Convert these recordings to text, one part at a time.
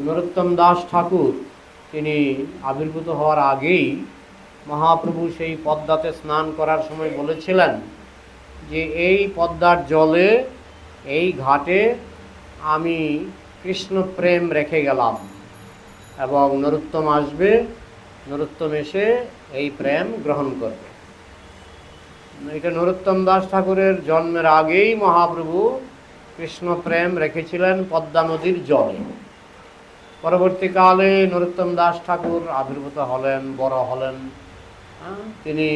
নরোত্তম দাস ঠাকুর তিনি আবির্ভূত হওয়ার আগেই মহাপ্রভু সেই পদ্মাতে স্নান করার সময় বলেছিলেন যে এই পদ্মার জলে এই ঘাটে আমি কৃষ্ণ প্রেম রেখে গেলাম এবং নরোত্তম আসবে, নরোত্তম এসে এই প্রেম গ্রহণ করবে। এটা নরোত্তম দাস ঠাকুরের জন্মের আগেই মহাপ্রভু কৃষ্ণ প্রেম রেখেছিলেন পদ্মা নদীর জলে। পরবর্তীকালে নরোত্তম দাস ঠাকুর আবির্ভূত হলেন, বড় হলেন। তিনি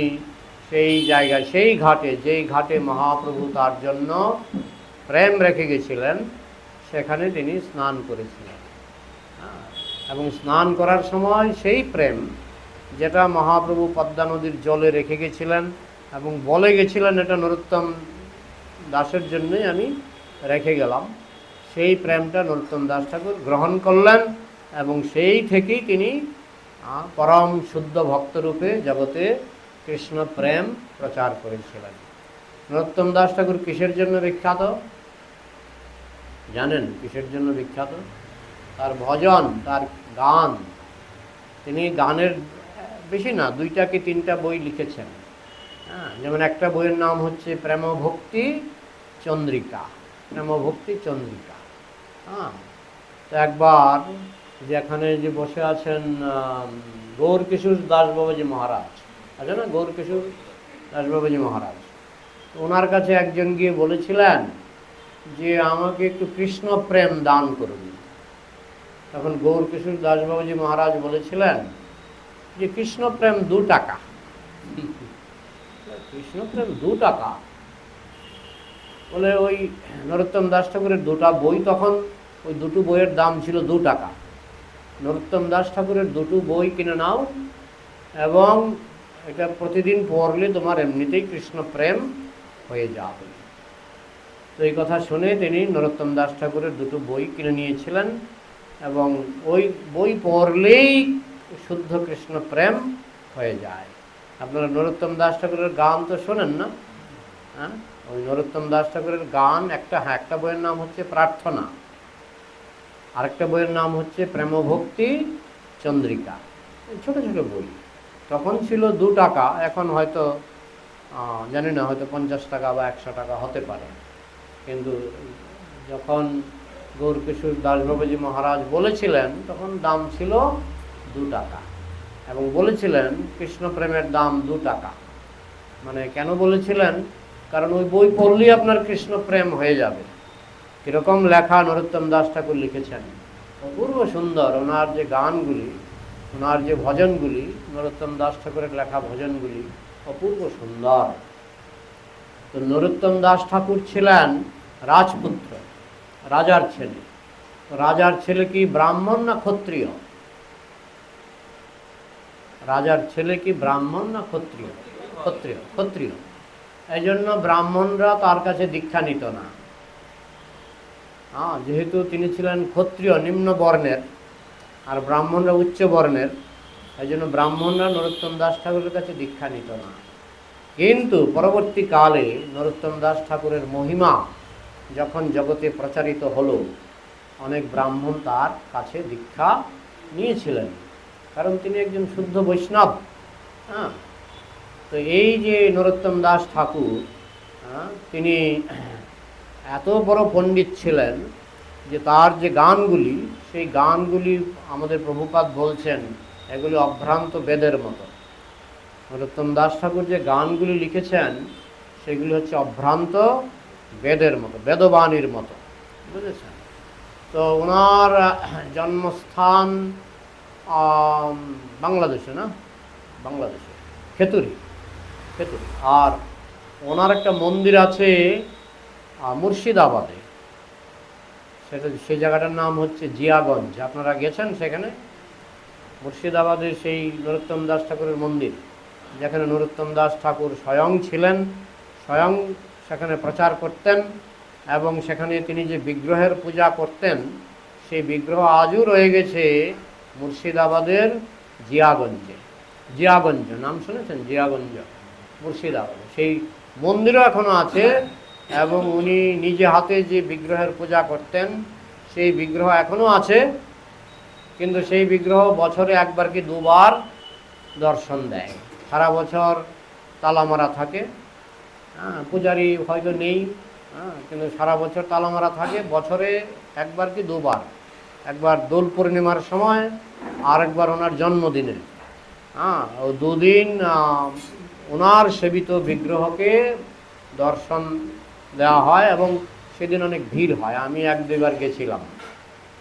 সেই জায়গায়, সেই ঘাটে, যেই ঘাটে মহাপ্রভু তার জন্য প্রেম রেখে গেছিলেন, সেখানে তিনি স্নান করেছিলেন। এবং স্নান করার সময় সেই প্রেম যেটা মহাপ্রভু পদ্মা নদীর জলে রেখে গেছিলেন এবং বলে গেছিলেন এটা নরোত্তম দাসের জন্যই আমি রেখে গেলাম, সেই প্রেমটা নরোত্তম দাস ঠাকুর গ্রহণ করলেন এবং সেই থেকেই তিনি পরম শুদ্ধ ভক্তরূপে জগতে কৃষ্ণ প্রেম প্রচার করেছিলেন। নরোত্তম দাস ঠাকুর কিসের জন্য বিখ্যাত জানেন? কিসের জন্য বিখ্যাত? তার ভজন, তার গান। তিনি গানের বেশি না, 2টা কি 3টা বই লিখেছেন। যেমন একটা বইয়ের নাম হচ্ছে প্রেম ভক্তি চন্দ্রিকা, প্রেম ভক্তি চন্দ্রিকা। তো একবার যেখানে যে বসে আছেন গৌরকিশোর দাস বাবাজি মহারাজ আছে না, গৌরকিশোর দাস বাবাজি মহারাজ, ওনার কাছে একজন গিয়ে বলেছিলেন যে আমাকে একটু কৃষ্ণ প্রেম দান করুন। তখন গৌরকিশোর দাস বাবাজি মহারাজ বলেছিলেন যে কৃষ্ণ প্রেম 2 টাকা। কৃষ্ণ প্রেম 2 টাকা বলে, ওই নরোত্তম দাস ঠাকুরের 2টা বই, তখন ওই 2টো বইয়ের দাম ছিল 2 টাকা। নরোত্তম দাস ঠাকুরের 2টো বই কিনে নাও এবং এটা প্রতিদিন পড়লে তোমার এমনিতেই কৃষ্ণ প্রেম হয়ে যাবে। তো এই কথা শুনে তিনি নরোত্তম দাস ঠাকুরের 2টো বই কিনে নিয়েছিলেন এবং ওই বই পড়লেই শুদ্ধ কৃষ্ণ প্রেম হয়ে যায়। আপনারা নরোত্তম দাস ঠাকুরের গান তো শোনেন না? ওই নরোত্তম দাস ঠাকুরের গান একটা বইয়ের নাম হচ্ছে প্রার্থনা, আরেকটা বইয়ের নাম হচ্ছে প্রেম ভক্তি চন্দ্রিকা। ছোট ছোট বই, তখন ছিল 2 টাকা, এখন হয়তো জানি না, হয়তো 50 টাকা বা 100 টাকা হতে পারে। কিন্তু যখন গৌরকিশোর দাস বাবাজি মহারাজ বলেছিলেন তখন দাম ছিল 2 টাকা এবং বলেছিলেন কৃষ্ণ প্রেমের দাম 2 টাকা। মানে কেন বলেছিলেন? কারণ ওই বই পড়লেই আপনার কৃষ্ণ প্রেম হয়ে যাবে। কীরকম লেখা নরোত্তম দাস ঠাকুর লিখেছেন, অপূর্ব সুন্দর। ওনার যে গানগুলি, ওনার যে ভজনগুলি, নরোত্তম দাস ঠাকুরের লেখা ভজনগুলি অপূর্ব সুন্দর। তো নরোত্তম দাস ঠাকুর ছিলেন রাজপুত্র, রাজার ছেলে। তো রাজার ছেলে কি ব্রাহ্মণ না ক্ষত্রিয়? রাজার ছেলে কি ব্রাহ্মণ না ক্ষত্রিয়? ক্ষত্রিয়, ক্ষত্রিয়। এই জন্য ব্রাহ্মণরা তার কাছে দীক্ষা নিত না। যেহেতু তিনি ছিলেন ক্ষত্রিয় নিম্ন বর্ণের আর ব্রাহ্মণরা উচ্চ বর্ণের, এই জন্য ব্রাহ্মণরা নরোত্তম দাস ঠাকুরের কাছে দীক্ষা নিত না। কিন্তু পরবর্তীকালে নরোত্তম দাস ঠাকুরের মহিমা যখন জগতে প্রচারিত হলো, অনেক ব্রাহ্মণ তার কাছে দীক্ষা নিয়েছিলেন, কারণ তিনি একজন শুদ্ধ বৈষ্ণব। তো এই যে নরোত্তম দাস ঠাকুর, তিনি এত বড় পণ্ডিত ছিলেন যে তার যে গানগুলি, সেই গানগুলি আমাদের প্রভুপাদ বলছেন এগুলি অভ্রান্ত বেদের মতো। নরোত্তম দাস ঠাকুর যে গানগুলি লিখেছেন সেগুলি হচ্ছে অভ্রান্ত বেদের মতো, বেদবাণীর মতো, বুঝেছেন? তো ওনার জন্মস্থান বাংলাদেশে, না বাংলাদেশে খেতুরি, খেতুরি। আর ওনার একটা মন্দির আছে মুর্শিদাবাদে, সেই জায়গাটার নাম হচ্ছে জিয়াগঞ্জ। আপনারা গেছেন সেখানে? মুর্শিদাবাদের সেই নরোত্তম দাস ঠাকুরের মন্দির, যেখানে নরোত্তম দাস ঠাকুর স্বয়ং ছিলেন, স্বয়ং সেখানে প্রচার করতেন এবং সেখানে তিনি যে বিগ্রহের পূজা করতেন সেই বিগ্রহ আজও রয়ে গেছে মুর্শিদাবাদের জিয়াগঞ্জে। জিয়াগঞ্জ নাম শুনেছেন? জিয়াগঞ্জ মুর্শিদাবাদে সেই মন্দিরও এখনও আছে এবং উনি নিজে হাতে যে বিগ্রহের পূজা করতেন সেই বিগ্রহ এখনও আছে কিন্তু সেই বিগ্রহ বছরে একবার কি দুবার দর্শন দেয়। সারা বছর তালা মারা থাকে, হ্যাঁ, পূজারি হয়তো নেই, হ্যাঁ, কিন্তু সারা বছর তালা মারা থাকে, বছরে একবার কি দুবার, একবার দোল পূর্ণিমার সময় আর একবার ওনার জন্মদিনে, হ্যাঁ, ও দুদিন ওনার সেবিত বিগ্রহকে দর্শন দেওয়া হয় এবং সেদিন অনেক ভিড় হয়। আমি এক দুইবার গেছিলাম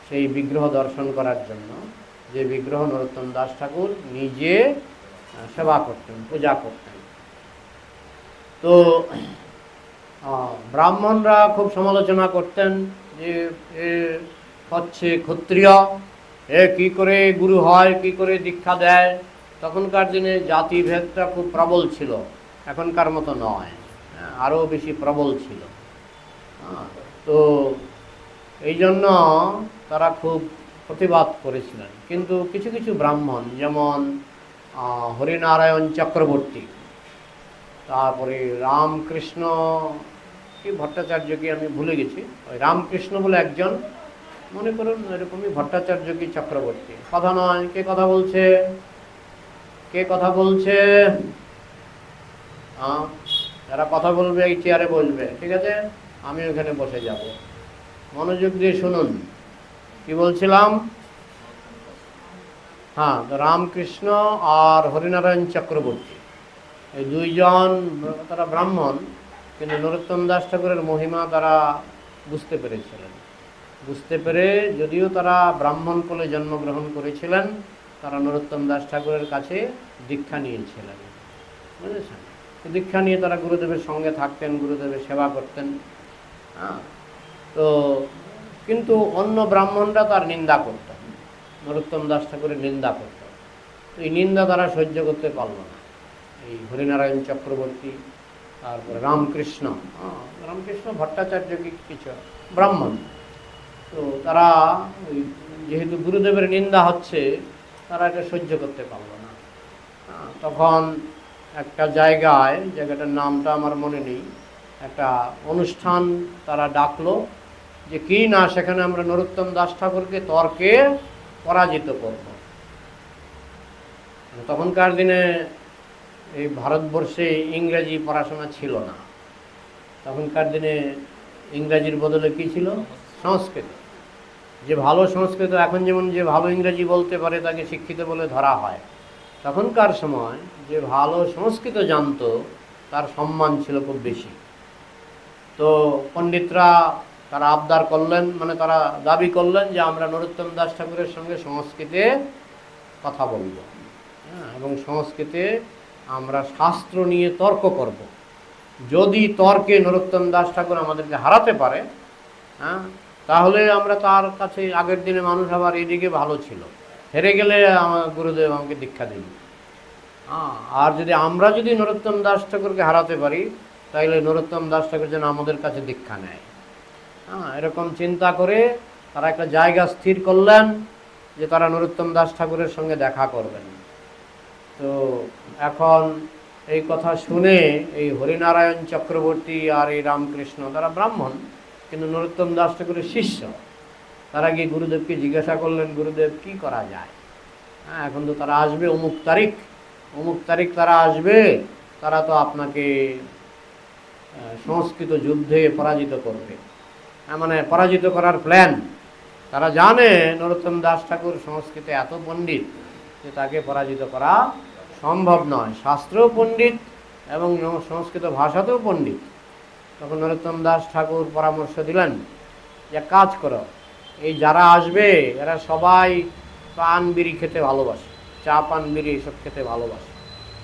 সেই বিগ্রহ দর্শন করার জন্য, যে বিগ্রহ নরোত্তম দাস ঠাকুর নিজে সেবা করতেন, পূজা করতেন। তো ব্রাহ্মণরা খুব সমালোচনা করতেন যে এ হচ্ছে ক্ষত্রিয়, এ কি করে গুরু হয়, কি করে দীক্ষা দেয়। তখনকার দিনে জাতিভেদটা খুব প্রবল ছিল, এখনকার মতো নয়, আরও বেশি প্রবল ছিল। তো এই জন্য তারা খুব প্রতিবাদ করেছিলেন। কিন্তু কিছু কিছু ব্রাহ্মণ, যেমন হরিনারায়ণ চক্রবর্তী, তারপরে রামকৃষ্ণ কি ভট্টাচার্য, কি আমি ভুলে গেছি, ওই রামকৃষ্ণ বলে একজন, মনে করুন এরকমই ভট্টাচার্য কি চক্রবর্তী, কথা নয়, কে কথা বলছে, কে কথা বলছে, যারা কথা বলবে এই চেয়ারে বসবে, ঠিক আছে, আমি ওখানে বসে যাব, মনোযোগ দিয়ে শুনুন কি বলছিলাম। হ্যাঁ, তো রামকৃষ্ণ আর হরিনারায়ণ চক্রবর্তী এই দুইজন, তারা ব্রাহ্মণ, কিন্তু নরোত্তম দাস ঠাকুরের মহিমা তারা বুঝতে পেরেছিলেন। বুঝতে পেরে, যদিও তারা ব্রাহ্মণ কুলে জন্মগ্রহণ করেছিলেন, তারা নরোত্তম দাস ঠাকুরের কাছে দীক্ষা নিয়েছিলেন, বুঝেছেন। দীক্ষা নিয়ে তারা গুরুদেবের সঙ্গে থাকতেন, গুরুদেবের সেবা করতেন। হ্যাঁ, তো কিন্তু অন্য ব্রাহ্মণরা তার নিন্দা করতেন, নরোত্তম দাস ঠাকুরের নিন্দা করতেন। তো এই নিন্দা তারা সহ্য করতে পারল না। এই হরিনারায়ণ চক্রবর্তী, তারপরে রামকৃষ্ণ, রামকৃষ্ণ ভট্টাচার্য কি কিছু ব্রাহ্মণ, তো তারা ওই যেহেতু গুরুদেবের নিন্দা হচ্ছে, তারা এটা সহ্য করতে পারল না। তখন একটা জায়গায়, জায়গাটার নামটা আমার মনে নেই, একটা অনুষ্ঠান তারা ডাকলো, যে কি না সেখানে আমরা নরোত্তম দাস ঠাকুরকে তর্কে পরাজিত করব। তখনকার দিনে এই ভারতবর্ষে ইংরেজি পড়াশোনা ছিল না, তখনকার দিনে ইংরাজির বদলে কি ছিল, সংস্কৃত। যে ভালো সংস্কৃত, এখন যেমন যে ভালো ইংরেজি বলতে পারে তাকে শিক্ষিত বলে ধরা হয়, তখনকার সময় যে ভালো সংস্কৃত জানতো তার সম্মান ছিল খুব বেশি। তো পণ্ডিতরা তারা আবদার করলেন, মানে তারা দাবি করলেন যে আমরা নরোত্তম দাস ঠাকুরের সঙ্গে সংস্কৃতে কথা বলব, এবং সংস্কৃতে আমরা শাস্ত্র নিয়ে তর্ক করব। যদি তর্কে নরোত্তম দাস ঠাকুর আমাদেরকে হারাতে পারে, হ্যাঁ, তাহলে আমরা তার কাছে, আগের দিনে মানুষ আবার এদিকে ভালো ছিল, হেরে গেলে আমার গুরুদেব আমাকে দীক্ষা দিন। আর আমরা যদি নরোত্তম দাস ঠাকুরকে হারাতে পারি, তাইলে নরোত্তম দাস ঠাকুর যেন আমাদের কাছে দীক্ষা নেয়। এরকম চিন্তা করে তারা একটা জায়গা স্থির করলেন যে তারা নরোত্তম দাস ঠাকুরের সঙ্গে দেখা করবেন। তো এখন এই কথা শুনে এই হরিনারায়ণ চক্রবর্তী আর এই রামকৃষ্ণ, তারা ব্রাহ্মণ কিন্তু নরোত্তম দাস ঠাকুরের শিষ্য, তারা গিয়ে গুরুদেবকে জিজ্ঞাসা করলেন, গুরুদেব কি করা যায়, এখন তো তারা আসবে অমুক তারিখ তারা আসবে, তারা তো আপনাকে সংস্কৃত যুদ্ধে পরাজিত করবে, মানে পরাজিত করার প্ল্যান। তারা জানে নরোত্তম দাস ঠাকুর সংস্কৃতে এত পণ্ডিত যে তাকে পরাজিত করা সম্ভব নয়, শাস্ত্রেও পণ্ডিত এবং সংস্কৃত ভাষাতেও পণ্ডিত। তখন নরোত্তম দাস ঠাকুর পরামর্শ দিলেন যে কাজ করো, এই যারা আসবে এরা সবাই পান বিড়ি খেতে ভালোবাসে, চা পান বিড়ি এসব খেতে ভালোবাসে।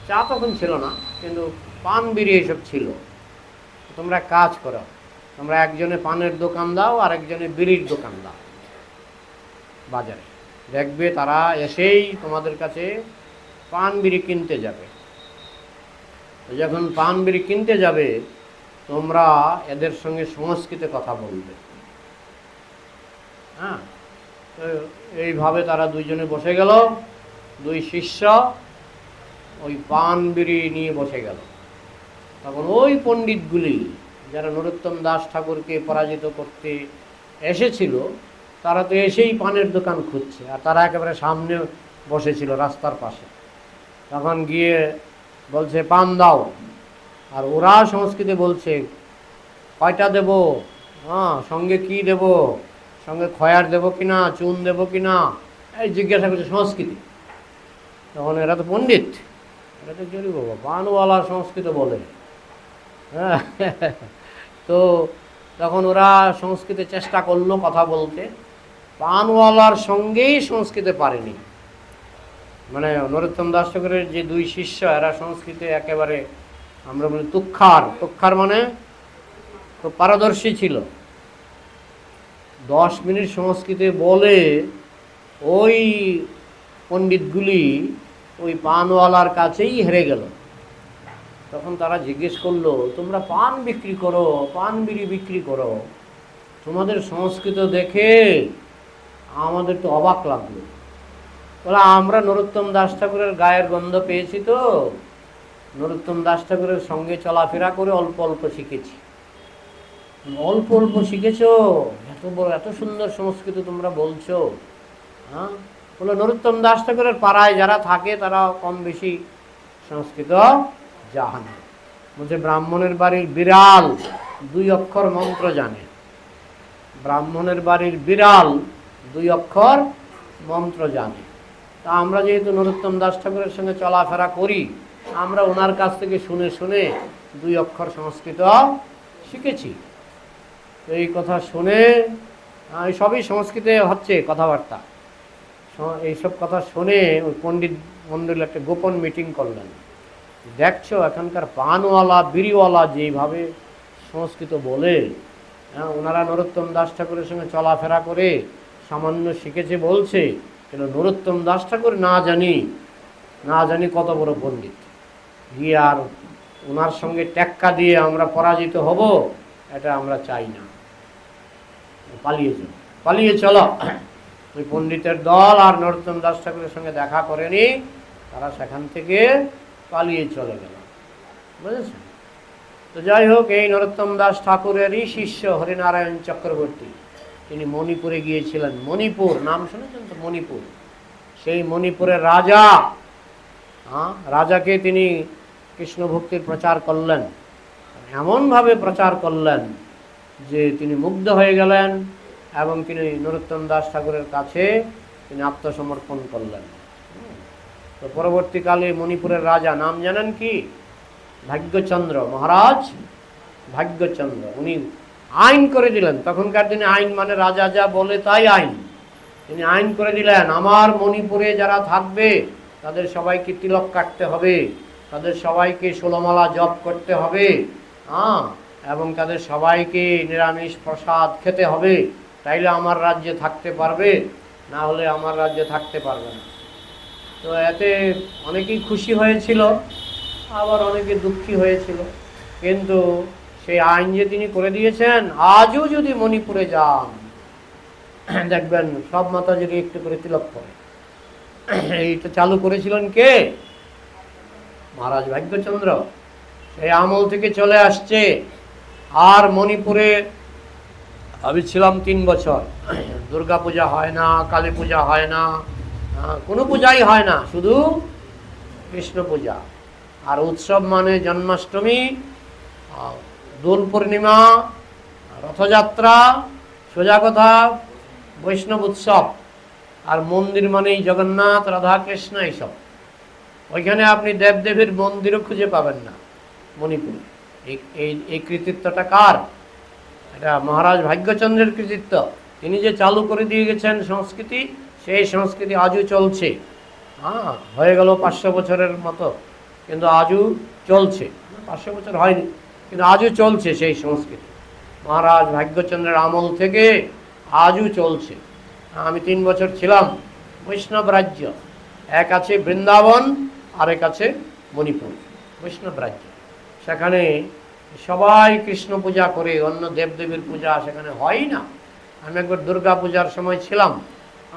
চা তখন ছিল না, কিন্তু পান বিড়ি এসব ছিল। তোমরা কাজ করো, তোমরা একজনে পানের দোকান দাও আর একজনে বিড়ির দোকান দাও বাজারে, দেখবে তারা এসেই তোমাদের কাছে পান বিড়ি কিনতে যাবে। যখন পান বিড়ি কিনতে যাবে, তোমরা এদের সঙ্গে সংস্কৃতে কথা বলবে। হ্যাঁ, তো এইভাবে তারা দুইজনে বসে গেল, দুই শিষ্য ওই পান বিড়ি নিয়ে বসে গেল। তখন ওই পণ্ডিতগুলি যারা নরোত্তম দাস ঠাকুরকে পরাজিত করতে এসেছিল, তারা তো এসেই পানের দোকান খুঁজছে, আর তারা একেবারে সামনে বসেছিল রাস্তার পাশে। তখন গিয়ে বলছে পান দাও, আর ওরা সংস্কৃতে বলছে কয়টা দেব, হ্যাঁ সঙ্গে কি দেব, সঙ্গে খয়ার দেব কিনা, চুন দেব কিনা, এই জিজ্ঞাসা করছে সংস্কৃতি। তখন এরা তো পণ্ডিত, এরা তো জরি বাবা পানওয়ালা সংস্কৃত বলে, হ্যাঁ। তো তখন ওরা সংস্কৃতে চেষ্টা করলো কথা বলতে, পানওয়ালার সঙ্গেই সংস্কৃতে পারেনি। মানে নরোত্তম দাস ঠাকুরের যে দুই শিষ্য, এরা সংস্কৃতে একেবারে আমরা বলি তুক্ষার মানে তো পারদর্শী ছিল। 10 মিনিট সংস্কৃতে বলে ওই পণ্ডিতগুলি ওই পানওয়ালার কাছেই হেরে গেল। তখন তারা জিজ্ঞেস করলো, তোমরা পান বিক্রি করো, পান বিড়ি বিক্রি করো, তোমাদের সংস্কৃত দেখে আমাদের তো অবাক লাগলো। বলে আমরা নরোত্তম দাস ঠাকুরের গায়ের গন্ধ পেয়েছি, তো নরোত্তম দাস ঠাকুরের সঙ্গে চলাফেরা করে অল্প অল্প শিখেছি। অল্প অল্প শিখেছ, এত বড় এত সুন্দর সংস্কৃত তোমরা বলছো, হ্যাঁ। বলে নরোত্তম দাস ঠাকুরের পাড়ায় যারা থাকে তারা কম বেশি সংস্কৃত জানে। বলছে ব্রাহ্মণের বাড়ির বিড়াল 2 অক্ষর মন্ত্র জানে, ব্রাহ্মণের বাড়ির বিড়াল 2 অক্ষর মন্ত্র জানে। তা আমরা যেহেতু নরোত্তম দাস ঠাকুরের সঙ্গে চলাফেরা করি, আমরা ওনার কাছ থেকে শুনে শুনে 2 অক্ষর সংস্কৃত শিখেছি। তো এই কথা শুনে, সবই সংস্কৃতে হচ্ছে কথাবার্তা, এইসব কথা শুনে ওই পণ্ডিত মণ্ডল একটা গোপন মিটিং করলেন। দেখছো এখানকার পানওয়ালা বিড়িওয়ালা যেইভাবে সংস্কৃত বলে, হ্যাঁ, ওনারা নরোত্তম দাস ঠাকুরের সঙ্গে চলাফেরা করে সামান্য শিখেছে বলছে, কিন্তু নরোত্তম দাস ঠাকুর না জানি কত বড় পণ্ডিত, গিয়ে আর ওনার সঙ্গে টেক্কা দিয়ে আমরা পরাজিত হব, এটা আমরা চাই না, পালিয়ে চলো। ওই পণ্ডিতের দল আর নরোত্তম দাস ঠাকুরের সঙ্গে দেখা করেনি, তারা সেখান থেকে পালিয়ে চলে গেল, বুঝেছেন। তো যাই হোক, এই নরোত্তম দাস ঠাকুরেরই শিষ্য হরিনারায়ণ চক্রবর্তী, তিনি মণিপুরে গিয়েছিলেন। মণিপুর নাম শুনেছেন তো, মণিপুর, সেই মণিপুরের রাজা, রাজাকে তিনি কৃষ্ণ ভক্তির প্রচার করলেন, এমনভাবে প্রচার করলেন যে তিনি মুগ্ধ হয়ে গেলেন এবং তিনি নরোত্তম দাস ঠাকুরের কাছে তিনি আত্মসমর্পণ করলেন। তো পরবর্তীকালে মণিপুরের রাজা নাম জানেন কি? ভাগ্যচন্দ্র মহারাজ ভাগ্যচন্দ্র। উনি আইন করে দিলেন, তখনকার দিনে আইন মানে রাজা যা বলে তাই আইন। তিনি আইন করে দিলেন, আমার মণিপুরে যারা থাকবে তাদের সবাইকে তিলক কাটতে হবে, তাদের সবাইকে 16 মালা জপ করতে হবে, এবং তাদের সবাইকে নিরামিষ প্রসাদ খেতে হবে, তাইলে আমার রাজ্যে থাকতে পারবে, না হলে আমার রাজ্যে থাকতে পারবে না। তো এতে অনেকেই খুশি হয়েছিল, আবার অনেকে দুঃখী হয়েছিল, কিন্তু সেই আইন যে তিনি করে দিয়েছেন, আজও যদি মণিপুরে যান দেখবেন সব মাতাজিকে একটু করে তিলক করে। এইটা চালু করেছিলেন কে? মহারাজ ভাগ্যচন্দ্র। সেই আমল থেকে চলে আসছে। আর মণিপুরে আমি ছিলাম 3 বছর, দুর্গা পূজা হয় না, কালী পূজা হয় না, কোনো পূজাই হয় না, শুধু কৃষ্ণ পূজা। আর উৎসব মানে জন্মাষ্টমী, দোল পূর্ণিমা, রথযাত্রা, সোজা কথা বৈষ্ণব উৎসব। আর মন্দির মানেই জগন্নাথ, রাধা কৃষ্ণ, এইসব। ওইখানে আপনি দেবদেবীর মন্দিরও খুঁজে পাবেন না মণিপুরে। এই কৃতিত্বটা কার? এটা মহারাজ ভাগ্যচন্দ্রের কৃতিত্ব। তিনি যে চালু করে দিয়ে গেছেন সংস্কৃতি, সেই সংস্কৃতি আজও চলছে। হয়ে গেল 500 বছরের মতো, কিন্তু আজও চলছে। 500 বছর হয়নি, কিন্তু আজও চলছে সেই সংস্কৃতি। মহারাজ ভাগ্যচন্দ্রের আমল থেকে আজও চলছে। আমি 3 বছর ছিলাম বৈষ্ণব রাজ্য। এক আছে বৃন্দাবন, আরেক আছে মণিপুর, বৈষ্ণব রাজ্য। সেখানে সবাই কৃষ্ণ পূজা করে, অন্য দেবদেবীর পূজা সেখানে হয় না। আমি একবার দুর্গা পূজার সময় ছিলাম,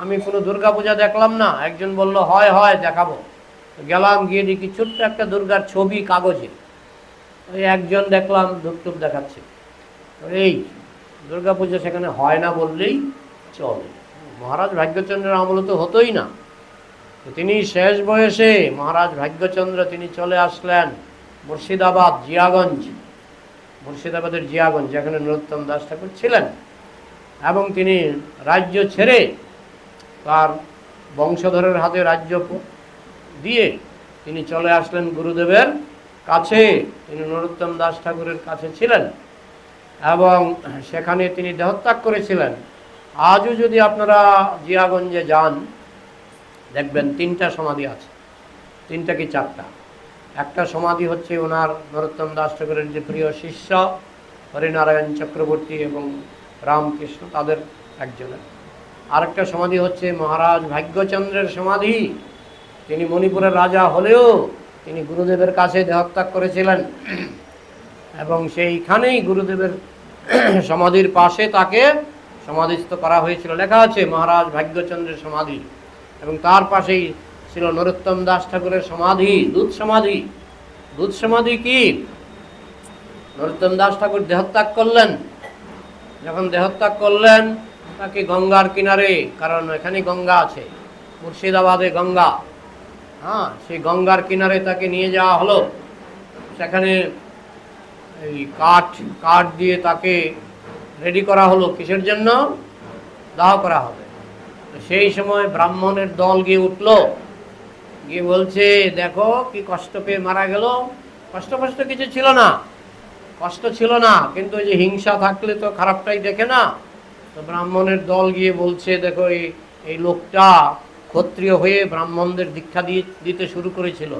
আমি কোনো দুর্গা পূজা দেখলাম না। একজন বলল হয় দেখাবো। গেলাম, গিয়ে দেখি ছোট্ট একটা দুর্গার ছবি কাগজে। ওই একজন দেখলাম ধূপটুপ দেখাচ্ছে। এই দুর্গা পূজা সেখানে হয় না বললেই চলে। মহারাজ ভাগ্যচন্দ্রের আমলে তো হতোই না। তিনি শেষ বয়সে মহারাজ ভাগ্যচন্দ্র তিনি চলে আসলেন মুর্শিদাবাদ, জিয়াগঞ্জ, মুর্শিদাবাদের জিয়াগঞ্জ, যেখানে নরোত্তম দাস ঠাকুর ছিলেন। এবং তিনি রাজ্য ছেড়ে তার বংশধরের হাতে রাজ্য দিয়ে তিনি চলে আসলেন গুরুদেবের কাছে। তিনি নরোত্তম দাস ঠাকুরের কাছে ছিলেন এবং সেখানে তিনি দেহত্যাগ করেছিলেন। আজও যদি আপনারা জিয়াগঞ্জে যান, দেখবেন 3টা সমাধি আছে, 3টা কি 4টা। একটা সমাধি হচ্ছে ওনার নরোত্তম দাস ঠাকুরের যে প্রিয় শিষ্য হরিনারায়ণ চক্রবর্তী এবং রামকৃষ্ণ, তাদের একজনের। আরেকটা সমাধি হচ্ছে মহারাজ ভাগ্যচন্দ্রের সমাধি। তিনি মণিপুরের রাজা হলেও তিনি গুরুদেবের কাছে দেহত্যাগ করেছিলেন এবং সেইখানেই গুরুদেবের সমাধির পাশে তাকে সমাধিস্থ করা হয়েছিল। লেখা আছে মহারাজ ভাগ্যচন্দ্রের সমাধি, এবং তার পাশেই ছিল নরোত্তম দাস ঠাকুরের সমাধি, দুধ সমাধি। দুধ সমাধি কি? নরোত্তম দাস ঠাকুর দেহত্যাগ করলেন। যখন দেহত্যাগ করলেন তাকে গঙ্গার কিনারে, কারণ এখানে গঙ্গা আছে, মুর্শিদাবাদে গঙ্গা, সেই গঙ্গার কিনারে তাকে নিয়ে যাওয়া হলো। সেখানে এই কাঠ দিয়ে তাকে রেডি করা হলো। কিসের জন্য? দাহ করা হবে। সেই সময় ব্রাহ্মণের দল গিয়ে উঠল, গিয়ে বলছে দেখো কি কষ্ট পেয়ে মারা গেল। কষ্ট কিছু ছিল না, কষ্ট ছিল না, কিন্তু ওই যে হিংসা থাকলে তো খারাপটাই দেখে না। তো ব্রাহ্মণের দল গিয়ে বলছে দেখো এই লোকটা ক্ষত্রিয় হয়ে ব্রাহ্মণদের দীক্ষা দিতে শুরু করেছিল,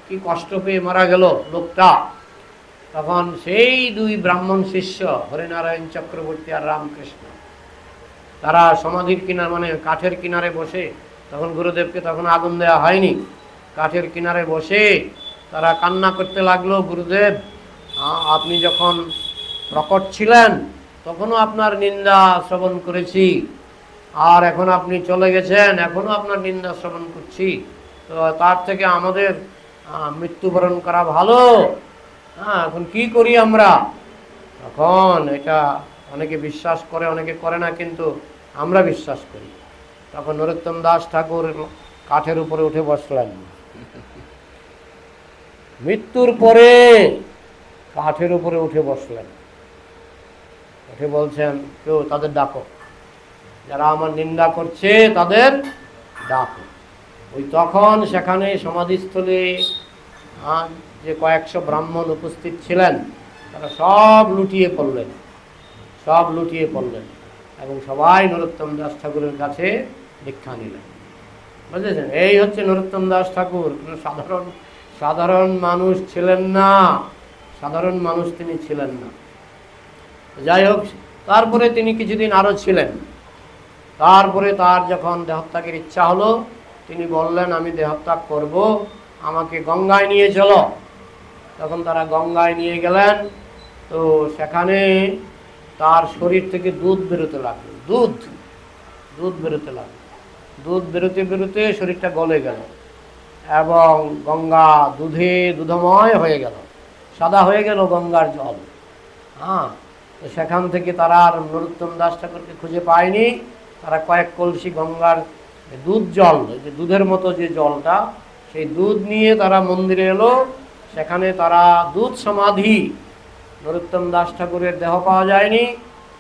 কি কষ্ট পেয়ে মারা গেল লোকটা। তখন সেই 2 ব্রাহ্মণ শিষ্য হরিনারায়ণ চক্রবর্তী আর রামকৃষ্ণ, তারা সমাধির কিনারে, মানে কাঠের কিনারে বসে, তখন গুরুদেবকে তখন আগুন দেওয়া হয়নি, কাঠের কিনারে বসে তারা কান্না করতে লাগলো, গুরুদেব আপনি যখন প্রকট ছিলেন তখনও আপনার নিন্দা শ্রবণ করেছি, আর এখন আপনি চলে গেছেন এখনও আপনার নিন্দা শ্রবণ করছি, তো তার থেকে আমাদের মৃত্যুবরণ করা ভালো। এখন কি করি আমরা? তখন এটা অনেকে বিশ্বাস করে, অনেকে করে না, কিন্তু আমরা বিশ্বাস করি। তখন নরোত্তম দাস ঠাকুর কাঠের উপরে উঠে বসলেন। মৃত্যুর পরে কাঠের উপরে উঠে বসলেন, উঠে বলছেন কেউ তাদের ডাকো, যারা আমার নিন্দা করছে তাদের ডাকো। ওই তখন সেখানে সমাধিস্থলে যে কয়েকশো ব্রাহ্মণ উপস্থিত ছিলেন, তারা সব লুটিয়ে পড়লেন এবং সবাই নরোত্তম দাস ঠাকুরের কাছে দীক্ষা নিলেন। বুঝেছেন? এই হচ্ছে নরোত্তম দাস ঠাকুর। কোনো সাধারণ মানুষ ছিলেন না, সাধারণ মানুষ তিনি ছিলেন না। যাই হোক, তারপরে তিনি কিছুদিন আরও ছিলেন। তারপরে তার যখন দেহত্যাগের ইচ্ছা হলো, তিনি বললেন আমি দেহত্যাগ করব, আমাকে গঙ্গায় নিয়ে চলো। তখন তারা গঙ্গায় নিয়ে গেলেন। তো সেখানে তার শরীর থেকে দুধ বেরোতে লাগলো, দুধ বেরোতে লাগলো। দুধ বেরোতে শরীরটা গলে গেল এবং গঙ্গা দুধময় হয়ে গেল, সাদা হয়ে গেল গঙ্গার জল। তো সেখান থেকে তারা আর নরোত্তম দাস ঠাকুরকে খুঁজে পায়নি। তারা কয়েক কলসি গঙ্গার জল, যে দুধের মতো যে জলটা, সেই দুধ নিয়ে তারা মন্দিরে এলো। সেখানে তারা দুধ সমাধি, নরোত্তম দাস ঠাকুরের দেহ পাওয়া যায়নি,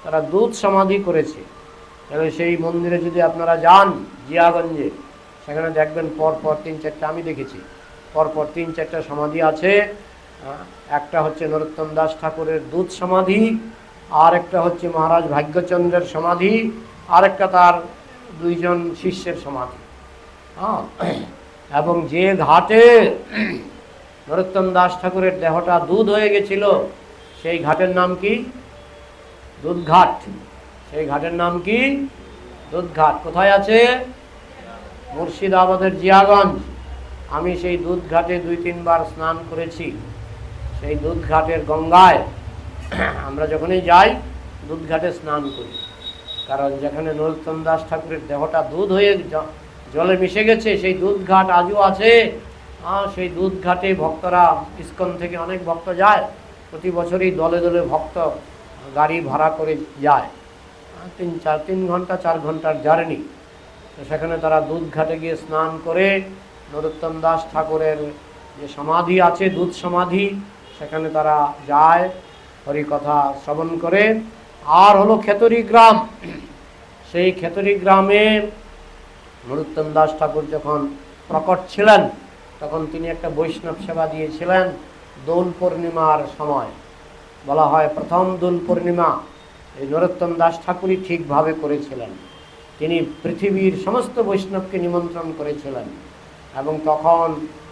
তারা দুধ সমাধি করেছে। তাহলে সেই মন্দিরে যদি আপনারা যান জিয়াগঞ্জে, সেখানে দেখবেন পরপর 3-4টা, আমি দেখেছি পরপর 3-4টা সমাধি আছে। একটা হচ্ছে নরোত্তম দাস ঠাকুরের দুধ সমাধি, আর একটা হচ্ছে মহারাজ ভাগ্যচন্দ্রের সমাধি, আর একটা তার 2জন শিষ্যের সমাধি। এবং যে ঘাটে নরোত্তম দাস ঠাকুরের দেহটা দুধ হয়ে গেছিল, সেই ঘাটের নাম কি? দুধঘাট। সেই ঘাটের নাম কি? দুধঘাট। কোথায় আছে? মুর্শিদাবাদের জিয়াগঞ্জ। আমি সেই দুধঘাটে 2-3 বার স্নান করেছি। সেই দুধঘাটের গঙ্গায় আমরা যখনই যাই দুধঘাটে স্নান করি, কারণ যেখানে নরোত্তম দাস ঠাকুরের দেহটা দুধ হয়ে জলে মিশে গেছে, সেই দুধঘাট আজও আছে। সেই দুধঘাটে ভক্তরা, ইস্কন থেকে অনেক ভক্ত যায়, প্রতি বছরই দলে দলে ভক্ত গাড়ি ভাড়া করে যায়। তিন ঘন্টা 4 ঘন্টার জার্নি। তো সেখানে তারা দুধ ঘাটে গিয়ে স্নান করে নরোত্তম দাস ঠাকুরের যে সমাধি আছে, দুধ সমাধি, সেখানে তারা যায়, হরিকথা শ্রবণ করে। আর হলো খেতরি গ্রাম, সেই খেতরি গ্রামে নরোত্তম দাস ঠাকুর যখন প্রকট ছিলেন তখন তিনি একটা বৈষ্ণব সেবা দিয়েছিলেন। দোল পূর্ণিমার সময় বলা হয় প্রথম দোল পূর্ণিমা এই নরোত্তম দাস ঠাকুরই ঠিকভাবে করেছিলেন। তিনি পৃথিবীর সমস্ত বৈষ্ণবকে নিমন্ত্রণ করেছিলেন এবং তখন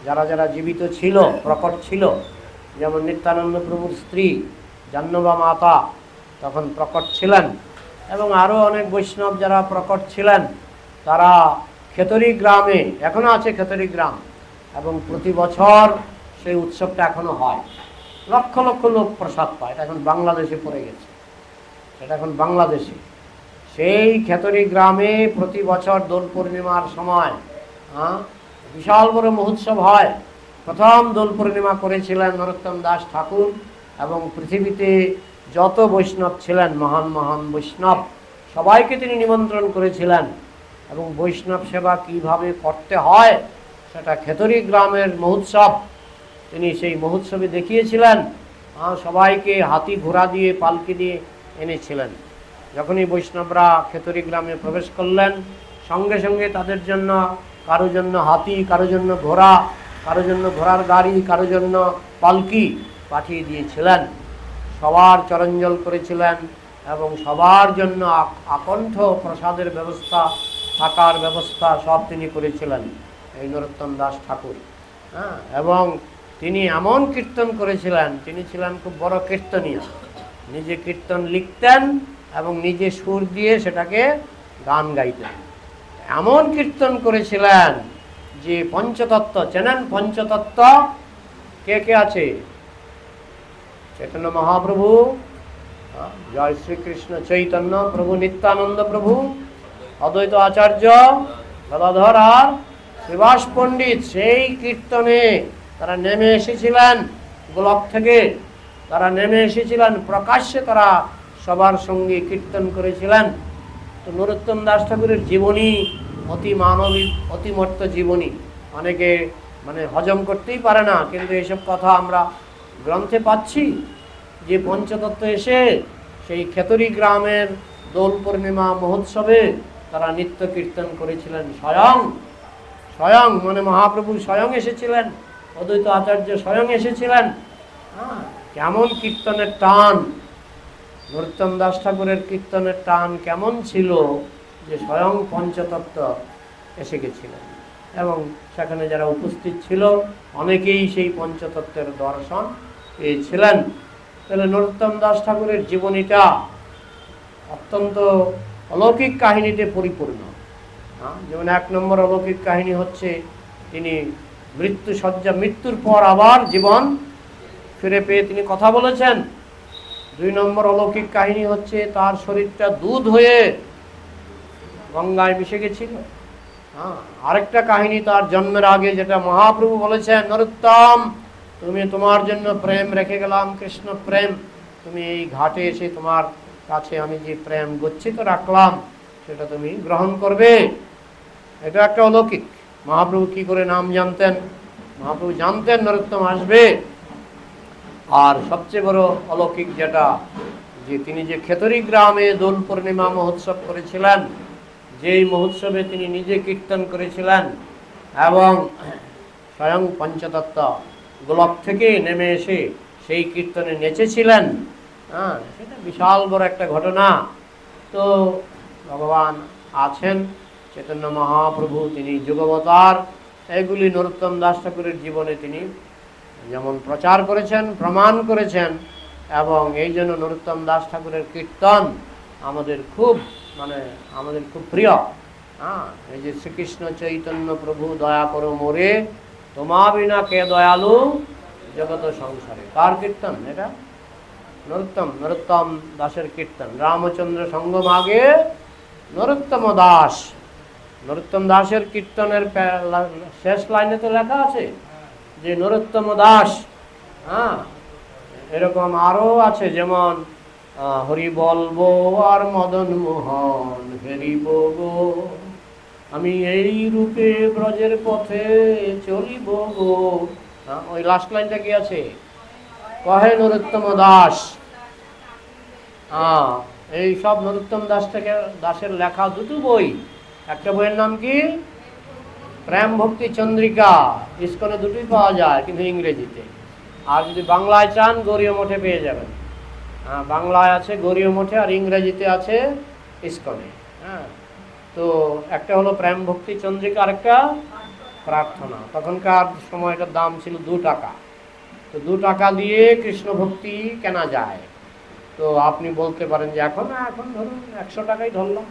যারা যারা জীবিত ছিল, প্রকট ছিল, যেমন নিত্যানন্দ প্রভুর স্ত্রী জাহ্নবা মাতা তখন প্রকট ছিলেন এবং আরও অনেক বৈষ্ণব যারা প্রকট ছিলেন তারা খেতরি গ্রামে, এখনও আছে খেতরি গ্রাম, এবং প্রতি বছর সেই উৎসবটা এখনও হয়। লক্ষ লক্ষ লোক প্রসাদ পায়। এটা এখন বাংলাদেশে পড়ে গেছে, সেটা এখন বাংলাদেশে। সেই খেতরি গ্রামে প্রতি বছর দোল পূর্ণিমার সময় বিশাল বড় মহোৎসব হয়। প্রথম দোল পূর্ণিমা করেছিলেন নরোত্তম দাস ঠাকুর এবং পৃথিবীতে যত বৈষ্ণব ছিলেন, মহান মহান বৈষ্ণব, সবাইকে তিনি নিমন্ত্রণ করেছিলেন এবং বৈষ্ণব সেবা কিভাবে করতে হয় সেটা খেতরি গ্রামের মহোৎসব তিনি সেই মহোৎসবে দেখিয়েছিলেন। সবাইকে হাতি ঘোড়া দিয়ে পালকি দিয়ে এনেছিলেন। যখনই বৈষ্ণবরা খেতরি গ্রামে প্রবেশ করলেন সঙ্গে সঙ্গে তাদের জন্য কারো জন্য হাতি, কারো জন্য ঘোড়া, কারো জন্য ঘোড়ার গাড়ি, কারো জন্য পালকি পাঠিয়ে দিয়েছিলেন। সবার চরণজল করেছিলেন এবং সবার জন্য আকণ্ঠ প্রসাদের ব্যবস্থা, থাকার ব্যবস্থা সব তিনি করেছিলেন এই নরোত্তম দাস ঠাকুর। এবং তিনি এমন কীর্তন করেছিলেন, তিনি ছিলেন খুব বড় কীর্তনীয়। নিজে কীর্তন লিখতেন এবং নিজে সুর দিয়ে সেটাকে গান গাইতেন। এমন কীর্তন করেছিলেন যে পঞ্চতত্ত্ব চেনেন? পঞ্চতত্ত্ব কে কে আছে? চৈতন্য মহাপ্রভু, জয় শ্রীকৃষ্ণ চৈতন্য প্রভু, নিত্যানন্দ প্রভু, অদ্বৈত আচার্য গদাধর আর শ্রীবাস পণ্ডিত। সেই কীর্তনে তারা নেমে এসেছিলেন গোলক থেকে, তারা নেমে এসেছিলেন প্রকাশ্যে, তারা সবার সঙ্গে কীর্তন করেছিলেন। তো নরোত্তম দাস ঠাকুরের জীবনী অতি মানবিক, অতিমর্ত জীবনী, অনেকে হজম করতেই পারে না, কিন্তু এইসব কথা আমরা গ্রন্থে পাচ্ছি যে পঞ্চতত্ত্ব এসে সেই খেতরি গ্রামের দোল পূর্ণিমা মহোৎসবে তারা নিত্য কীর্তন করেছিলেন। স্বয়ং মহাপ্রভু স্বয়ং এসেছিলেন, অদ্বৈত আচার্য স্বয়ং এসেছিলেন। কেমন কীর্তনের টান! নরোত্তম দাস ঠাকুরের কীর্তনের টান কেমন ছিল যে স্বয়ং পঞ্চতত্ত্ব এসে গেছিলেন এবং সেখানে যারা উপস্থিত ছিল অনেকেই সেই পঞ্চতত্ত্বের দর্শন পেয়েছিলেন। তাহলে নরোত্তম দাস ঠাকুরের জীবনীটা অত্যন্ত অলৌকিক কাহিনীতে পরিপূর্ণ। যেমন 1 নম্বর অলৌকিক কাহিনী হচ্ছে তিনি মৃত্যুর পর আবার জীবন ফিরে পেয়ে তিনি কথা বলেছেন। 2 নম্বর অলৌকিক কাহিনী হচ্ছে তার শরীরটা দুধ হয়ে গঙ্গায় মিশে গেছিল। আরেকটা কাহিনী তার জন্মের আগে, যেটা মহাপ্রভু বলেছেন, নরোত্তম তুমি, তোমার জন্য প্রেম রেখে গেলাম, কৃষ্ণ প্রেম, তুমি এই ঘাটে এসে তোমার কাছে আমি যে প্রেম গচ্ছিত রাখলাম সেটা তুমি গ্রহণ করবে। এটা একটা অলৌকিক। মহাপ্রভু কি করে নাম জানতেন? মহাপ্রভু জানতেন নরোত্তম আসবে। আর সবচেয়ে বড় অলৌকিক যেটা, যে তিনি যে খেতরি গ্রামে দোল পূর্ণিমা মহোৎসব করেছিলেন, যেই মহোৎসবে তিনি নিজে কীর্তন করেছিলেন এবং স্বয়ং পঞ্চতত্ত্ব গোলক থেকে নেমে এসে সেই কীর্তনে নেচেছিলেন, সেটা বিশাল বড় একটা ঘটনা। তো ভগবান আছেন, চৈতন্য মহাপ্রভু তিনি যুগাবতার, এগুলি নরোত্তম দাস ঠাকুরের জীবনে তিনি যেমন প্রচার করেছেন, প্রমাণ করেছেন। এবং এই জন্য নরোত্তম দাস ঠাকুরের কীর্তন আমাদের খুব প্রিয়। এই যে শ্রীকৃষ্ণ চৈতন্য প্রভু দয়া করো মোরে, তোমা বিনা কে দয়ালু জগত সংসারে। কার কীর্তন এটা? নরোত্তম দাসের কীর্তন। রামচন্দ্র সঙ্গ মাগে নরোত্তম দাস। নরোত্তম দাসের কীর্তনের শেষ লাইনে তো লেখা আছে যে নরোত্তম দাস। এরকম আরও আছে, যেমন হরি বলবো আর মদন মোহন হেরিব গো, আমি এই রূপে ব্রজের পথে চলিব গো। ওই লাস্ট লাইনটা কি আছে? কহে নরোত্তম দাস। এই সব নরোত্তম দাসের লেখা দুটো বই। একটা বইয়ের নাম কি? প্রেম ভক্তি চন্দ্রিকা। ইস্কনে দুটোই পাওয়া যায়, কিন্তু ইংরেজিতে। আর যদি বাংলায় চান, গৌরীয় মঠে পেয়ে যাবেন। বাংলায় আছে গৌরীয় মঠে, আর ইংরেজিতে আছে ইস্কনে। হ্যাঁ, তো একটা হলো প্রেম ভক্তি চন্দ্রিকা, আরেকটা প্রার্থনা। তখনকার সময়টার দাম ছিল 2 টাকা। তো 2 টাকা দিয়ে কৃষ্ণ ভক্তি কেনা যায়। তো আপনি বলতে পারেন যে এখন ধরুন 100 টাকাই ধরলাম,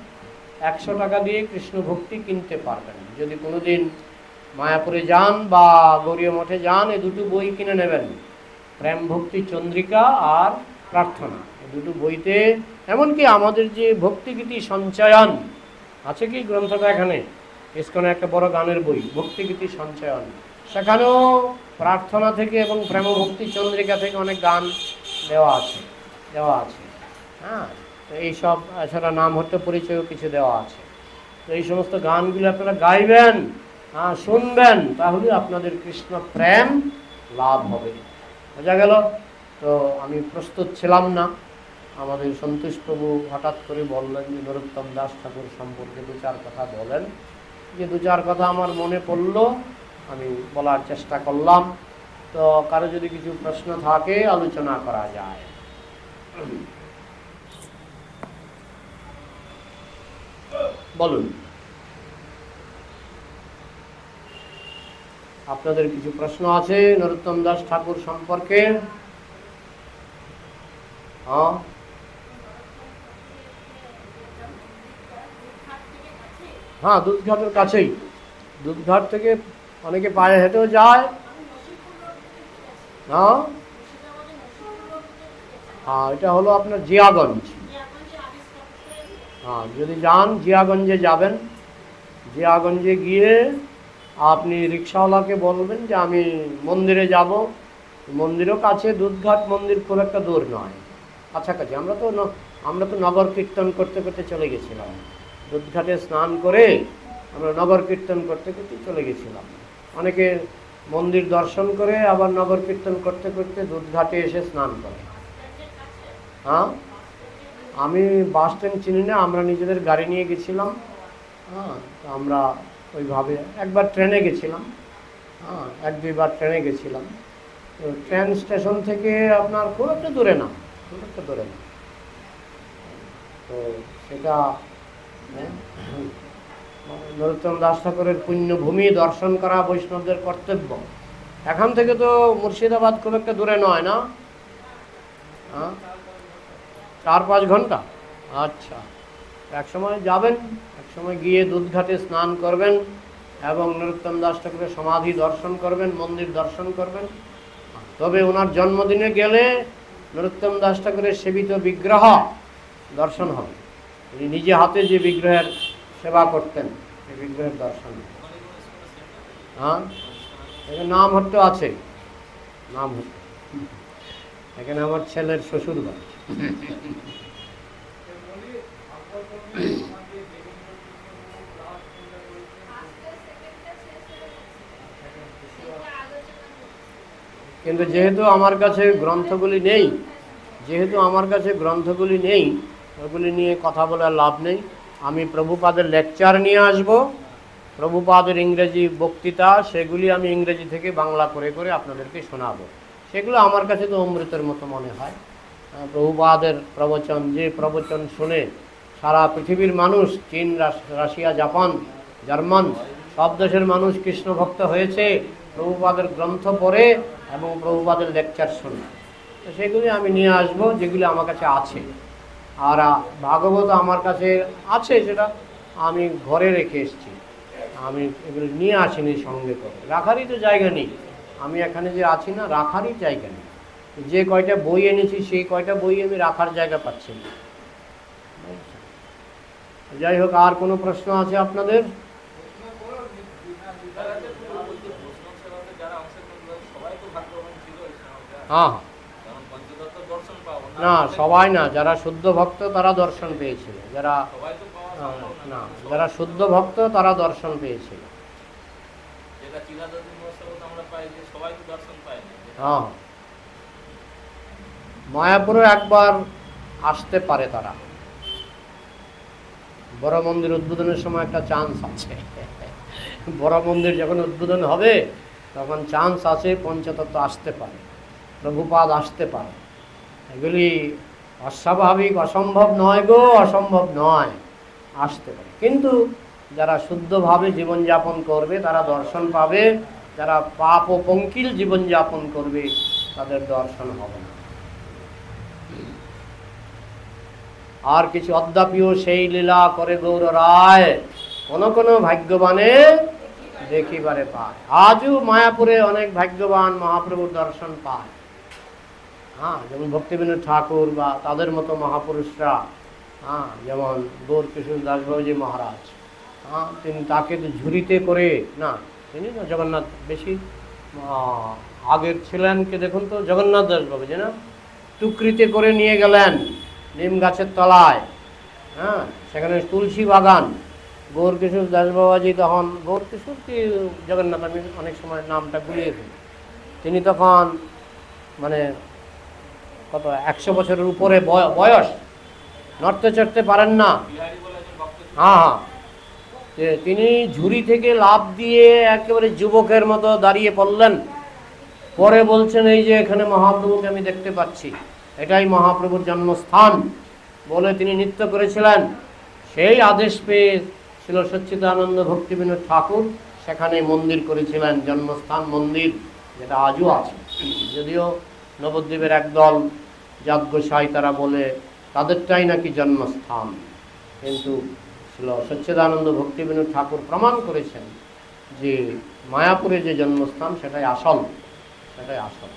100 টাকা দিয়ে কৃষ্ণ ভক্তি কিনতে পারবেন। যদি কোনোদিন মায়াপুরে যান বা গৌরীয় মঠে যান, এই দুটো বই কিনে নেবেন, প্রেম ভক্তি চন্দ্রিকা আর প্রার্থনা। এই দুটো বইতে এমনকি আমাদের যে ভক্তিগীতি সঞ্চয়ন আছে, কি গ্রন্থটা এখানে ইস্কনে একটা বড় গানের বই, ভক্তিগীতি সঞ্চয়ন, সেখানেও প্রার্থনা থেকে এবং প্রেম ভক্তি চন্দ্রিকা থেকে অনেক গান দেওয়া আছে। হ্যাঁ, তো এইসব এছাড়া নাম হট্ট পরিচয়ও কিছু দেওয়া আছে। তো এই সমস্ত গানগুলো আপনারা গাইবেন, শুনবেন, তাহলে আপনাদের কৃষ্ণ প্রেম লাভ হবে। বোঝা গেল? তো আমি প্রস্তুত ছিলাম না। আমাদের সন্তোষ প্রভু হঠাৎ করে বললেন যে নরোত্তম দাস ঠাকুর সম্পর্কে 2-4 কথা বলেন। যে 2-4 কথা আমার মনে পড়ল, আমি বলার চেষ্টা করলাম। তো কারো যদি কিছু প্রশ্ন থাকে আলোচনা করা যায়। বলুন, আপনাদের কিছু প্রশ্ন আছে নরোত্তম দাস ঠাকুর সম্পর্কে? হ্যাঁ, দুধঘাটের কাছেই। দুধঘাট থেকে অনেকে পায়ে হেঁটেও যায়। এটা হলো আপনার জিয়াগঞ্জ। যদি যান জিয়াগঞ্জে যাবেন, জিয়াগঞ্জে গিয়ে আপনি রিক্সাওয়ালাকে বলবেন যে আমি মন্দিরে যাব। মন্দিরও কাছে, দুধঘাট মন্দির খুব একটা দূর নয়, কাছাকাছি। আমরা তো নগর কীর্তন করতে করতে চলে গেছিলাম। দুধঘাটে স্নান করে আমরা নগর কীর্তন করতে করতে চলে গেছিলাম। অনেকে মন্দির দর্শন করে আবার নগর কীর্তন করতে করতে দুধঘাটে এসে স্নান করে। আমি বাস স্ট্যান্ড চিনি না, আমরা নিজেদের গাড়ি নিয়ে গেছিলাম। তো আমরা ওইভাবে একবার ট্রেনে গেছিলাম, 1-2 বার ট্রেনে গেছিলাম। তো ট্রেন স্টেশন থেকে আপনার খুব একটা দূরে না। তো সেটা নরোত্তম দাস ঠাকুরের পুণ্যভূমি দর্শন করা বৈষ্ণবদের কর্তব্য। এখান থেকে তো মুর্শিদাবাদ খুব একটা দূরে নয় না, 4-5 ঘন্টা। আচ্ছা, একসময় যাবেন, একসময় গিয়ে দুধঘাটে স্নান করবেন এবং নরোত্তম দাস ঠাকুরের সমাধি দর্শন করবেন, মন্দির দর্শন করবেন। তবে ওনার জন্মদিনে গেলে নরোত্তম দাস ঠাকুরের সেবিত বিগ্রহ দর্শন হবে। উনি নিজে হাতে যে বিগ্রহের সেবা করতেন, সেই বিগ্রহের দর্শন। এখানে নাম হট্ট আছে, নাম হট্ট। এখানে আমার ছেলের শ্বশুর বাড়ি। কিন্তু যেহেতু আমার কাছে গ্রন্থগুলি নেই, ওগুলি নিয়ে কথা বলার লাভ নেই। আমি প্রভুপাদের লেকচার নিয়ে আসব, প্রভুপাদের ইংরেজি বক্তৃতা, সেগুলি আমি ইংরেজি থেকে বাংলা করে করে আপনাদেরকে শোনাবো। সেগুলো আমার কাছে তো অমৃতের মতো মনে হয়। প্রভুপাদের প্রবচন, যে প্রবচন শুনে সারা পৃথিবীর মানুষ, চীন, রাশিয়া, জাপান, জার্মান, সব দেশের মানুষ কৃষ্ণ ভক্ত হয়েছে প্রভুপাদের গ্রন্থ পড়ে এবং প্রভুপাদের লেকচার শুনে। তো সেগুলি আমি নিয়ে আসব, যেগুলি আমার কাছে আছে। আর ভাগবত আমার কাছে আছে, সেটা আমি ঘরে রেখে এসেছি। আমি এগুলো নিয়ে আসিনি সঙ্গে করে, রাখারই তো জায়গা নেই। আমি এখানে যে আছি না, রাখারই জায়গা নেই। যে কয়টা বই এনেছি সেই কয়টা বই আমি রাখার জায়গা পাচ্ছি না। যাই হোক, আর কোনো প্রশ্ন আছে আপনাদের? হ্যাঁ, না সবাই না, যারা শুদ্ধ ভক্ত তারা দর্শন পেয়েছিল, যারা না যারা শুদ্ধ ভক্ত তারা দর্শন পেয়েছিল। হ্যাঁ, মায়াপুরে একবার আসতে পারে তারা। বড় মন্দির উদ্বোধনের সময় একটা চান্স আছে, বড় মন্দির যখন উদ্বোধন হবে তখন চান্স আছে, পঞ্চতত্ত্ব আসতে পারে, প্রভুপাদ আসতে পারে। এগুলি অস্বাভাবিক, অসম্ভব নয় গো, অসম্ভব নয়, আসতে পারে। কিন্তু যারা শুদ্ধভাবে জীবনযাপন করবে তারা দর্শন পাবে, যারা পাপ ও পঙ্কিল জীবনযাপন করবে তাদের দর্শন হবে না। আর কিছু অদ্যাপিও সেই লীলা করে গৌর রায়, কোন কোন ভাগ্যবানে দেখিবারে পায়। আজও মায়াপুরে অনেক ভাগ্যবান মহাপ্রভুর দর্শন পায়। হ্যাঁ, যেমন ভক্তিবিনোদ ঠাকুর বা তাদের মতো মহাপুরুষরা, হ্যাঁ, যেমন গৌর কিশোর দাসবাবুজি মহারাজ, হ্যাঁ, তিনি তাকে ঝুড়িতে করে, না তিনি না জগন্নাথ বেশি আগের ছিলেন, কে দেখুন তো, জগন্নাথ দাসবাবু যে না, টুকরিতে করে নিয়ে গেলেন নিম গাছের তলায়, হ্যাঁ, সেখানে তুলসী বাগান। গৌর কিশোর দাসবাবাজি তখন, গৌর কিশোর কি জগন্নাথ, আমি অনেক সময় নামটা গুলিয়ে ফেলি, তিনি তখন মানে কত 100 বছরের উপরে বয়স, নড়তে চড়তে পারেন না। হ্যাঁ হ্যাঁ, তিনি ঝুড়ি থেকে লাফ দিয়ে একেবারে যুবকের মতো দাঁড়িয়ে পড়লেন। পরে বলছেন, এই যে এখানে মহাপ্রভুকে আমি দেখতে পাচ্ছি, এটাই মহাপ্রভুর জন্মস্থান বলে তিনি নৃত্য করেছিলেন। সেই আদেশ পেয়ে ছিল সচ্চিদানন্দ ভক্তিবিনোদ ঠাকুর সেখানে মন্দির করেছিলেন, জন্মস্থান মন্দির, যেটা আজও আছে। যদিও নবদ্বীপের একদল যাদগোসাই তারা বলে তাদেরটাই নাকি জন্মস্থান, কিন্তু ছিল সচ্চিদানন্দ ভক্তিবিনোদ ঠাকুর প্রমাণ করেছেন যে মায়াপুরে যে জন্মস্থান সেটাই আসল, সেটাই আসল।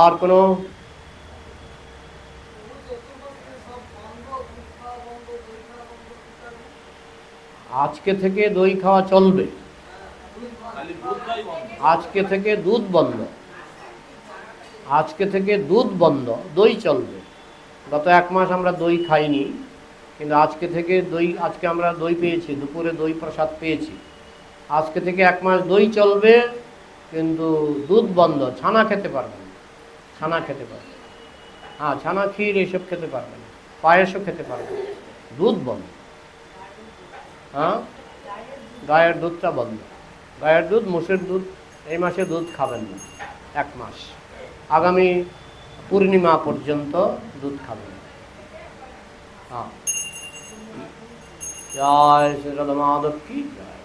আর কোনো আজকে থেকে দই খাওয়া চলবে, আজকে থেকে দুধ বন্ধ, আজকে থেকে দুধ বন্ধ, দই চলবে। গত 1 মাস আমরা দই খাইনি, কিন্তু আজকে থেকে দই, আজকে আমরা দই পেয়েছি, দুপুরে দই প্রসাদ পেয়েছি। আজকে থেকে 1 মাস দই চলবে, কিন্তু দুধ বন্ধ। ছানা খেতে পারবেন, ছানা খেতে পারবেন, হ্যাঁ, ছানা ক্ষীর এসব খেতে পারবেন, পায়েসও খেতে পারবেন, দুধ বন্ধ। হ্যাঁ, গায়ের দুধটা বন্ধ, গায়ের দুধ, মোষের দুধ এই মাসে দুধ খাবেন না 1 মাস, আগামী পূর্ণিমা পর্যন্ত দুধ খাবেন। হ্যাঁ, জয় শ্রী রাধা মাধব কি জয়।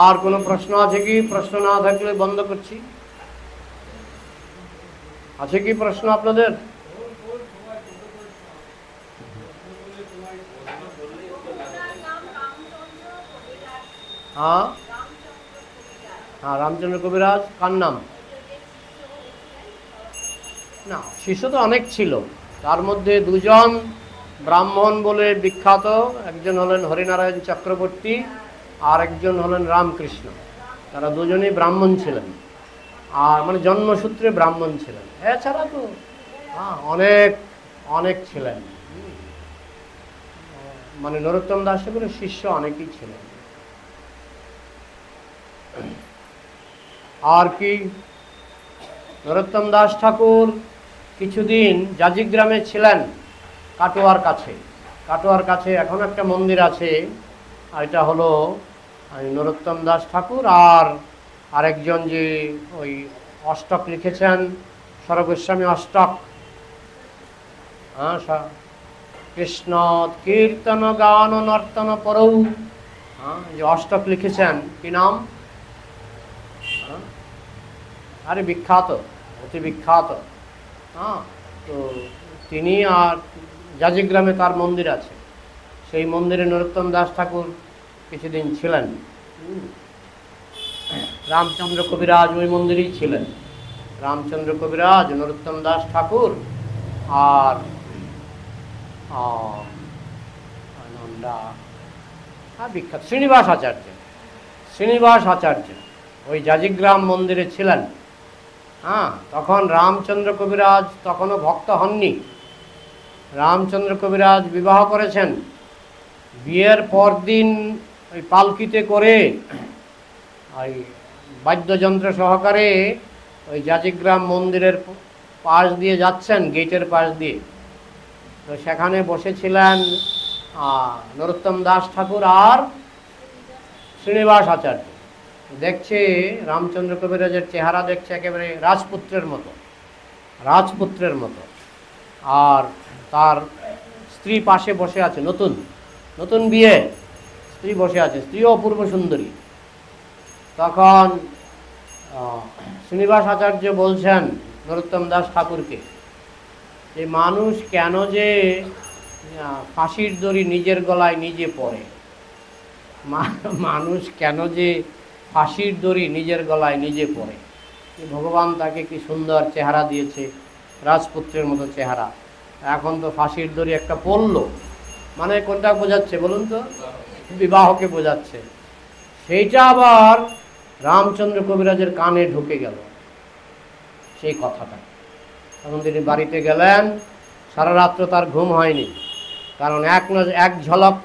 আর কোনো প্রশ্ন আছে কি? প্রশ্ন না থাকলে বন্ধ করছি। আছে কি প্রশ্ন আপনাদের? हाँ हाँ, रामचंद्र कविराज কার নাম? না, শিষ্য তো অনেক ছিল, তার মধ্যে 2 জন ব্রাহ্মণ বলে বিখ্যাত, একজন হলেন হরিনারায়ণ চক্রবর্তী আর একজন হলেন রামকৃষ্ণ। তারা দুজনেই ব্রাহ্মণ ছিলেন, আর মানে জন্মসূত্রে ব্রাহ্মণ ছিলেন। এছাড়া তো অনেক অনেক ছিলেন, মানে নরোত্তম দাস ঠাকুরের শিষ্য অনেকেই ছিলেন। আর কি, নরোত্তম দাস ঠাকুর কিছুদিন জাজিগ্রামে ছিলেন, কাটোয়ার কাছে। কাটোয়ার কাছে এখন একটা মন্দির আছে, আর এটা হলো নরোত্তম দাস ঠাকুর আর আরেকজন যে ওই অষ্টক লিখেছেন, সরগোস্বামী অষ্টক, কৃষ্ণ কীর্তন গান নর্তন পরৌ, যে অষ্টক লিখেছেন, কি নাম? আরে বিখ্যাত, অতি বিখ্যাত। তো তিনি, আর জাজিগ্রামে তার মন্দির আছে, সেই মন্দিরে নরোত্তম দাস ঠাকুর কিছুদিন ছিলেন। রামচন্দ্র কবিরাজ ওই মন্দিরেই ছিলেন। রামচন্দ্র কবিরাজ, নরোত্তম দাস ঠাকুর আর বিখ্যাত শ্রীনিবাস আচার্য। শ্রীনিবাস আচার্য ওই জাজিগ্রাম মন্দিরে ছিলেন। হ্যাঁ, তখন রামচন্দ্র কবিরাজ তখনও ভক্ত হননি। রামচন্দ্র কবিরাজ বিবাহ করেছেন। বিয়ের পর দিন ওই পালকিতে করে ওই বাদ্যযন্ত্র সহকারে ওই জাজিগ্রাম মন্দিরের পাশ দিয়ে যাচ্ছেন, গেটের পাশ দিয়ে। তো সেখানে বসেছিলেন নরোত্তম দাস ঠাকুর আর শ্রীনিবাস আচার্য। দেখছে রামচন্দ্র কবিরাজের চেহারা, দেখছে একেবারে রাজপুত্রের মতো, রাজপুত্রের মতো। আর তার স্ত্রী পাশে বসে আছে, নতুন নতুন বিয়ে স্ত্রী বসে আছে, স্ত্রীও অপূর্ব সুন্দরী। তখন শ্রীনিবাস আচার্য বলছেন নরোত্তম দাস ঠাকুরকে যে মানুষ কেন যে ফাঁসির দড়ি নিজের গলায় নিজে পড়ে, মানুষ কেন যে ফাঁসির দড়ি নিজের গলায় নিজে পড়ে। ভগবান তাকে কি সুন্দর চেহারা দিয়েছে, রাজপুত্রের মতো চেহারা। এখন তো ফাঁসির দড়ি একটা পড়ল, মানে কোনটা বোঝাচ্ছে বলুন তো? বিবাহকে বোঝাচ্ছে। সেইটা আবার রামচন্দ্র কবিরাজের কানে ঢুকে গেল সেই কথাটা। তখন তিনি বাড়িতে গেলেন, সারা রাত্র তার ঘুম হয়নি। কারণ এক ঝলক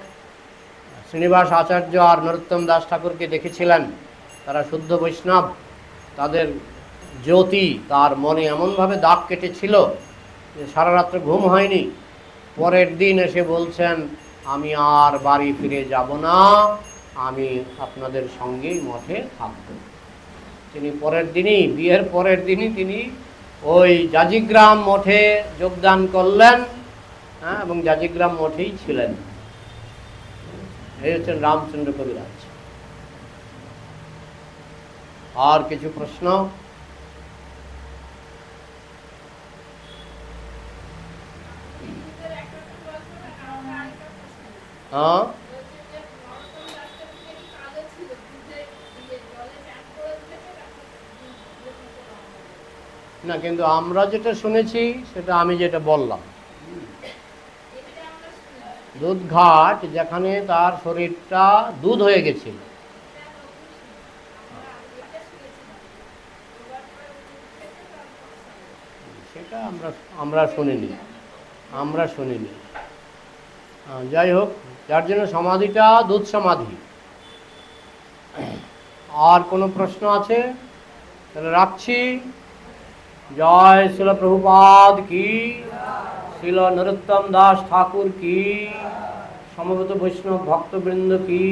শ্রীনিবাস আচার্য আর নরোত্তম দাস ঠাকুরকে দেখেছিলেন, তারা শুদ্ধ বৈষ্ণব, তাদের জ্যোতি তার মনে এমনভাবে দাগ কেটেছিল যে সারা রাত্র ঘুম হয়নি। পরের দিন এসে বলছেন, আমি আর বাড়ি ফিরে যাব না, আমি আপনাদের সঙ্গেই মঠে থাকব। তিনি পরের দিনই, বিয়ের পরের দিনই তিনি ওই জাজিগ্রাম মঠে যোগদান করলেন। হ্যাঁ, এবং জাজিগ্রাম মঠেই ছিলেন। এই হচ্ছেন রামচন্দ্র কবিরাজ। আর কিছু প্রশ্ন? হ্যাঁ, না, কিন্তু আমরা যেটা শুনেছি সেটা আমি যেটা বললাম, দুধ ঘাট, যেখানে তার শরীরটা দুধ হয়ে গেছিল। সেটা আমরা শুনিনি, আমরা শুনিনি। যাই হোক, যার জন্য সমাধিটা দুধ সমাধি। আর কোনো প্রশ্ন আছে? তাহলে রাখছি। জয় শিল প্রভুপাদ কি, শিল নরোত্তম দাস ঠাকুর কি, সমবেত বৈষ্ণব ভক্তবৃন্দ কি।